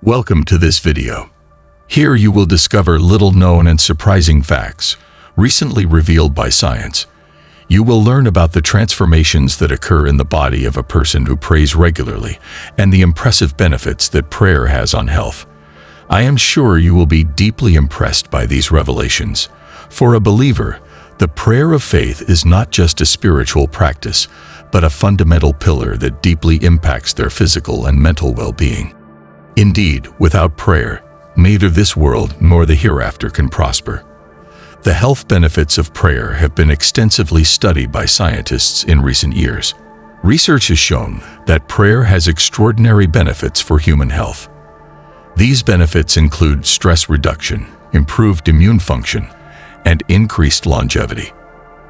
Welcome to this video. Here you will discover little-known and surprising facts, recently revealed by science. You will learn about the transformations that occur in the body of a person who prays regularly and the impressive benefits that prayer has on health. I am sure you will be deeply impressed by these revelations. For a believer, the prayer of faith is not just a spiritual practice, but a fundamental pillar that deeply impacts their physical and mental well-being. Indeed, without prayer, neither this world nor the hereafter can prosper. The health benefits of prayer have been extensively studied by scientists in recent years. Research has shown that prayer has extraordinary benefits for human health. These benefits include stress reduction, improved immune function, and increased longevity.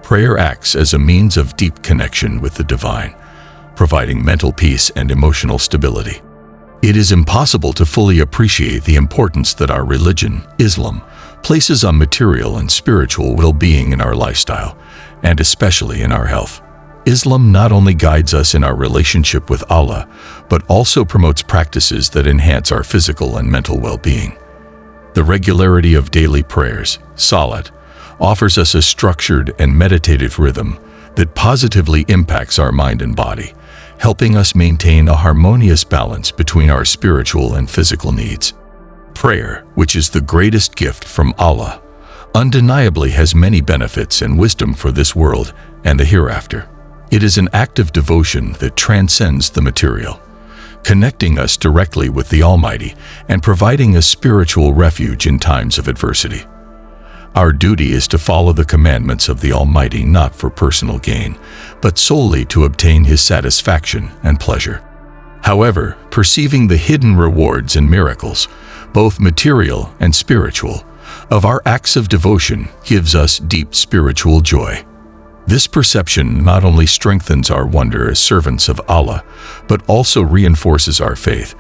Prayer acts as a means of deep connection with the divine, providing mental peace and emotional stability. It is impossible to fully appreciate the importance that our religion, Islam, places on material and spiritual well-being in our lifestyle, and especially in our health. Islam not only guides us in our relationship with Allah, but also promotes practices that enhance our physical and mental well-being. The regularity of daily prayers, salat, offers us a structured and meditative rhythm that positively impacts our mind and body, helping us maintain a harmonious balance between our spiritual and physical needs. Prayer, which is the greatest gift from Allah, undeniably has many benefits and wisdom for this world and the hereafter. It is an act of devotion that transcends the material, connecting us directly with the Almighty and providing a spiritual refuge in times of adversity. Our duty is to follow the commandments of the Almighty not for personal gain, but solely to obtain His satisfaction and pleasure. However, perceiving the hidden rewards and miracles, both material and spiritual, of our acts of devotion gives us deep spiritual joy. This perception not only strengthens our wonder as servants of Allah, but also reinforces our faith,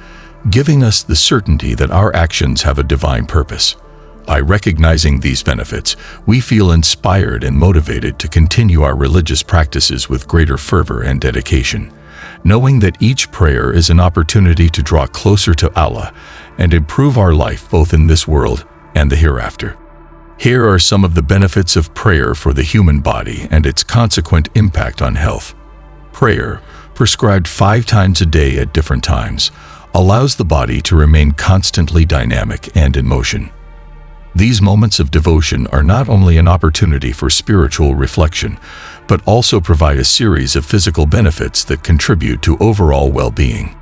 giving us the certainty that our actions have a divine purpose. By recognizing these benefits, we feel inspired and motivated to continue our religious practices with greater fervor and dedication, knowing that each prayer is an opportunity to draw closer to Allah and improve our life both in this world and the hereafter. Here are some of the benefits of prayer for the human body and its consequent impact on health. Prayer, prescribed 5 times a day at different times, allows the body to remain constantly dynamic and in motion. These moments of devotion are not only an opportunity for spiritual reflection, but also provide a series of physical benefits that contribute to overall well-being.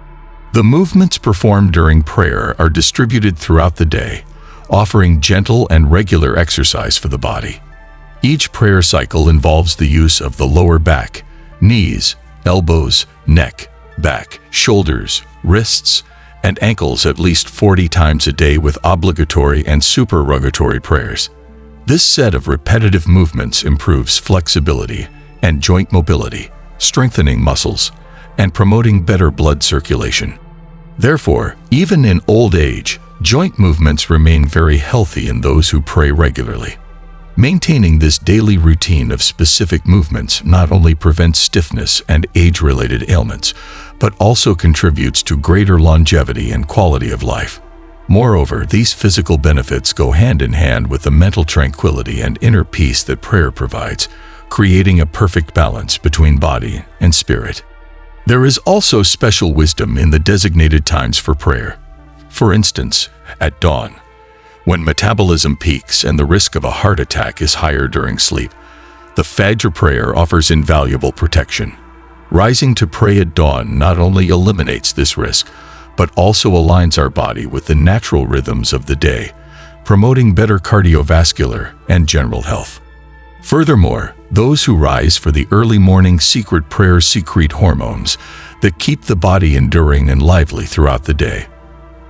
The movements performed during prayer are distributed throughout the day, offering gentle and regular exercise for the body. Each prayer cycle involves the use of the lower back, knees, elbows, neck, back, shoulders, wrists, and ankles at least 40 times a day with obligatory and supererogatory prayers. This set of repetitive movements improves flexibility and joint mobility, strengthening muscles, and promoting better blood circulation. Therefore, even in old age, joint movements remain very healthy in those who pray regularly. Maintaining this daily routine of specific movements not only prevents stiffness and age-related ailments, but also contributes to greater longevity and quality of life. Moreover, these physical benefits go hand in hand with the mental tranquility and inner peace that prayer provides, creating a perfect balance between body and spirit. There is also special wisdom in the designated times for prayer. For instance, at dawn, when metabolism peaks and the risk of a heart attack is higher during sleep, the Fajr prayer offers invaluable protection. Rising to pray at dawn not only eliminates this risk, but also aligns our body with the natural rhythms of the day, promoting better cardiovascular and general health. Furthermore, those who rise for the early morning secret prayers secrete hormones that keep the body enduring and lively throughout the day.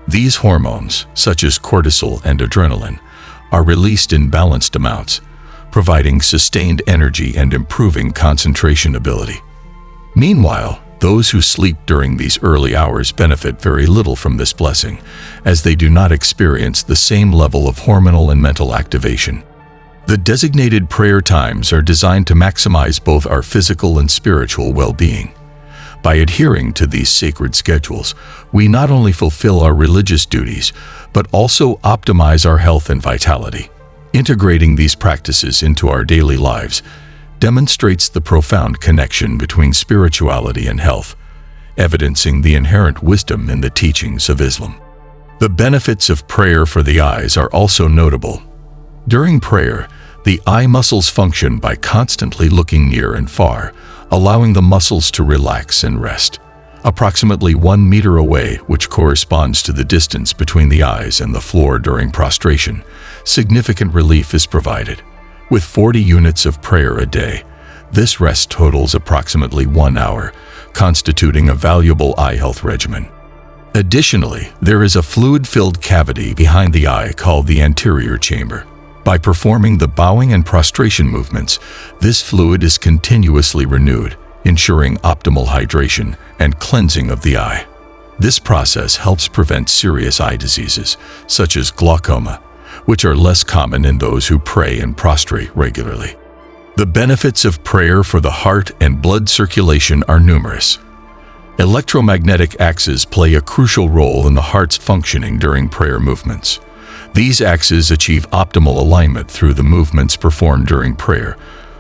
These hormones, such as cortisol and adrenaline, are released in balanced amounts, providing sustained energy and improving concentration ability. Meanwhile, those who sleep during these early hours benefit very little from this blessing, as they do not experience the same level of hormonal and mental activation. The designated prayer times are designed to maximize both our physical and spiritual well-being. By adhering to these sacred schedules, we not only fulfill our religious duties, but also optimize our health and vitality. Integrating these practices into our daily lives demonstrates the profound connection between spirituality and health, evidencing the inherent wisdom in the teachings of Islam. The benefits of prayer for the eyes are also notable. During prayer, the eye muscles function by constantly looking near and far, allowing the muscles to relax and rest. Approximately 1 meter away, which corresponds to the distance between the eyes and the floor during prostration, significant relief is provided. With 40 units of prayer a day, this rest totals approximately 1 hour, constituting a valuable eye health regimen. Additionally, there is a fluid-filled cavity behind the eye called the anterior chamber. By performing the bowing and prostration movements, this fluid is continuously renewed, ensuring optimal hydration and cleansing of the eye. This process helps prevent serious eye diseases, such as glaucoma, which are less common in those who pray and prostrate regularly. The benefits of prayer for the heart and blood circulation are numerous. Electromagnetic axes play a crucial role in the heart's functioning during prayer movements. These axes achieve optimal alignment through the movements performed during prayer,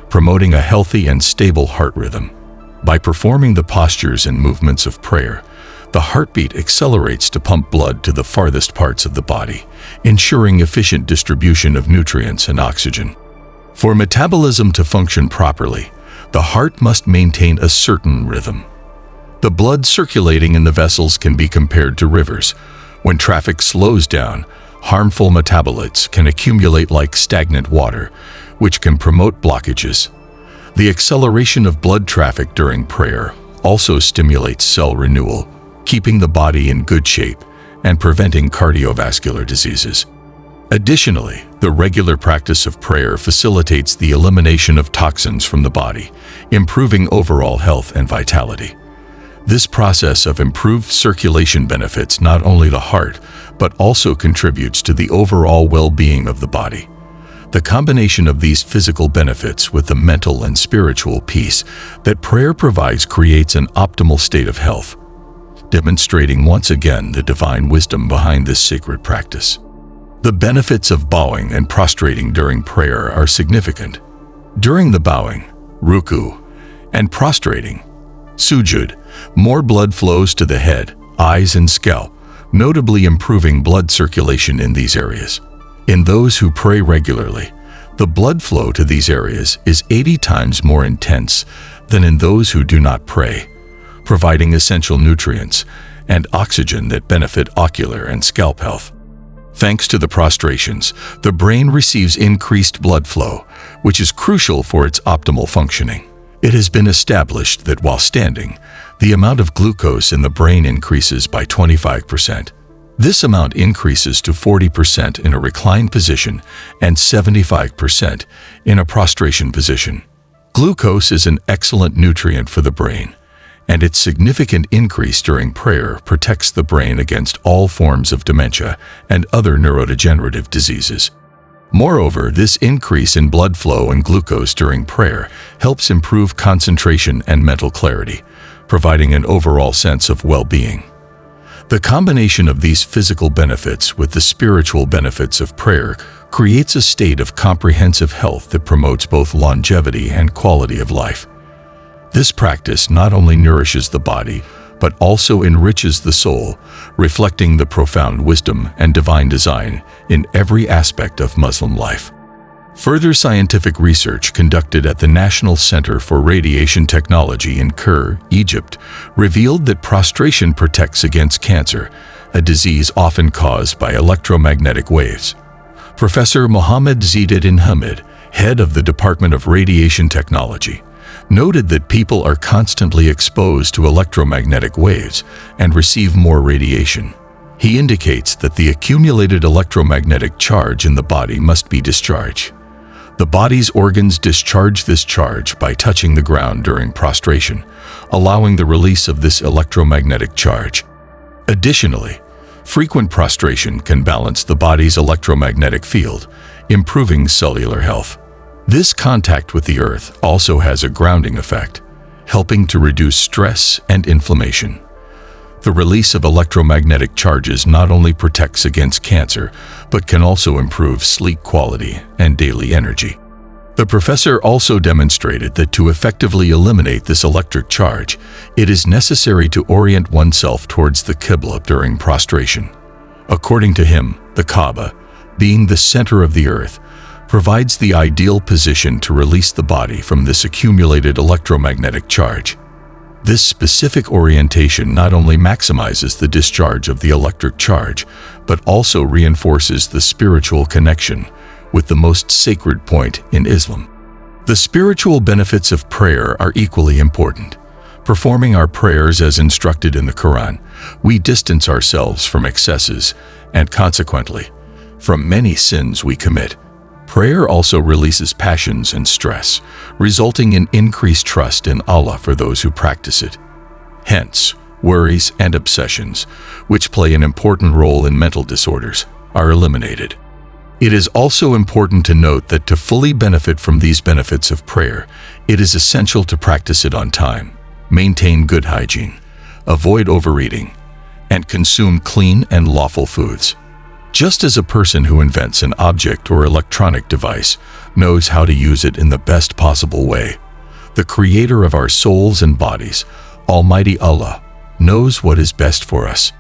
promoting a healthy and stable heart rhythm. By performing the postures and movements of prayer, the heartbeat accelerates to pump blood to the farthest parts of the body, ensuring efficient distribution of nutrients and oxygen. For metabolism to function properly, the heart must maintain a certain rhythm. The blood circulating in the vessels can be compared to rivers. When traffic slows down, harmful metabolites can accumulate like stagnant water, which can promote blockages. The acceleration of blood traffic during prayer also stimulates cell renewal, keeping the body in good shape and preventing cardiovascular diseases. Additionally, the regular practice of prayer facilitates the elimination of toxins from the body, improving overall health and vitality. This process of improved circulation benefits not only the heart, but also contributes to the overall well-being of the body. The combination of these physical benefits with the mental and spiritual peace that prayer provides creates an optimal state of health, demonstrating once again the divine wisdom behind this sacred practice. The benefits of bowing and prostrating during prayer are significant. During the bowing, ruku, and prostrating, sujud, more blood flows to the head, eyes, and scalp, notably improving blood circulation in these areas. In those who pray regularly, the blood flow to these areas is 80 times more intense than in those who do not pray, providing essential nutrients and oxygen that benefit ocular and scalp health. Thanks to the prostrations, the brain receives increased blood flow, which is crucial for its optimal functioning. It has been established that while standing, the amount of glucose in the brain increases by 25%. This amount increases to 40% in a reclined position and 75% in a prostration position. Glucose is an excellent nutrient for the brain, and its significant increase during prayer protects the brain against all forms of dementia and other neurodegenerative diseases. Moreover, this increase in blood flow and glucose during prayer helps improve concentration and mental clarity, providing an overall sense of well-being. The combination of these physical benefits with the spiritual benefits of prayer creates a state of comprehensive health that promotes both longevity and quality of life. This practice not only nourishes the body, but also enriches the soul, reflecting the profound wisdom and divine design in every aspect of Muslim life. Further scientific research conducted at the National Center for Radiation Technology in Cairo, Egypt, revealed that prostration protects against cancer, a disease often caused by electromagnetic waves. Professor Mohammed Zainuddin Hamid, head of the Department of Radiation Technology, noted that people are constantly exposed to electromagnetic waves and receive more radiation. He indicates that the accumulated electromagnetic charge in the body must be discharged. The body's organs discharge this charge by touching the ground during prostration, allowing the release of this electromagnetic charge. Additionally, frequent prostration can balance the body's electromagnetic field, improving cellular health. This contact with the earth also has a grounding effect, helping to reduce stress and inflammation. The release of electromagnetic charges not only protects against cancer, but can also improve sleep quality and daily energy. The professor also demonstrated that to effectively eliminate this electric charge, it is necessary to orient oneself towards the Qibla during prostration. According to him, the Kaaba, being the center of the earth, provides the ideal position to release the body from this accumulated electromagnetic charge. This specific orientation not only maximizes the discharge of the electric charge, but also reinforces the spiritual connection with the most sacred point in Islam. The spiritual benefits of prayer are equally important. Performing our prayers as instructed in the Quran, we distance ourselves from excesses and, consequently, from many sins we commit. Prayer also releases passions and stress, resulting in increased trust in Allah for those who practice it. Hence, worries and obsessions, which play an important role in mental disorders, are eliminated. It is also important to note that to fully benefit from these benefits of prayer, it is essential to practice it on time, maintain good hygiene, avoid overeating, and consume clean and lawful foods. Just as a person who invents an object or electronic device knows how to use it in the best possible way, the creator of our souls and bodies, Almighty Allah, knows what is best for us.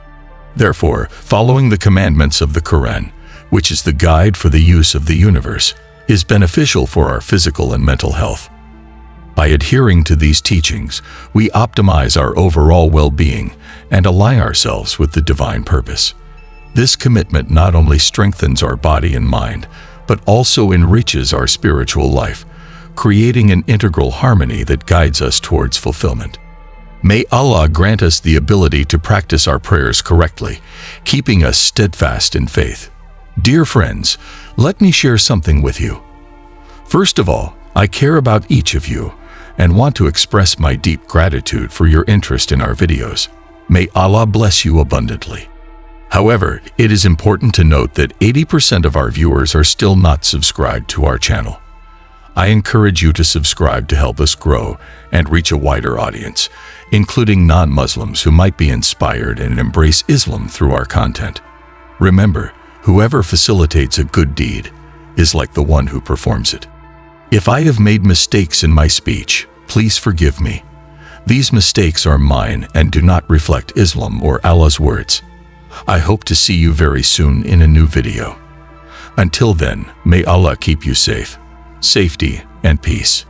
Therefore, following the commandments of the Quran, which is the guide for the use of the universe, is beneficial for our physical and mental health. By adhering to these teachings, we optimize our overall well-being and align ourselves with the divine purpose. This commitment not only strengthens our body and mind, but also enriches our spiritual life, creating an integral harmony that guides us towards fulfillment. May Allah grant us the ability to practice our prayers correctly, keeping us steadfast in faith. Dear friends, let me share something with you. First of all, I care about each of you and want to express my deep gratitude for your interest in our videos. May Allah bless you abundantly. However, it is important to note that 80% of our viewers are still not subscribed to our channel. I encourage you to subscribe to help us grow and reach a wider audience, including non-Muslims who might be inspired and embrace Islam through our content. Remember, whoever facilitates a good deed is like the one who performs it. If I have made mistakes in my speech, please forgive me. These mistakes are mine and do not reflect Islam or Allah's words. I hope to see you very soon in a new video. Until then, may Allah keep you safe, safety, and peace.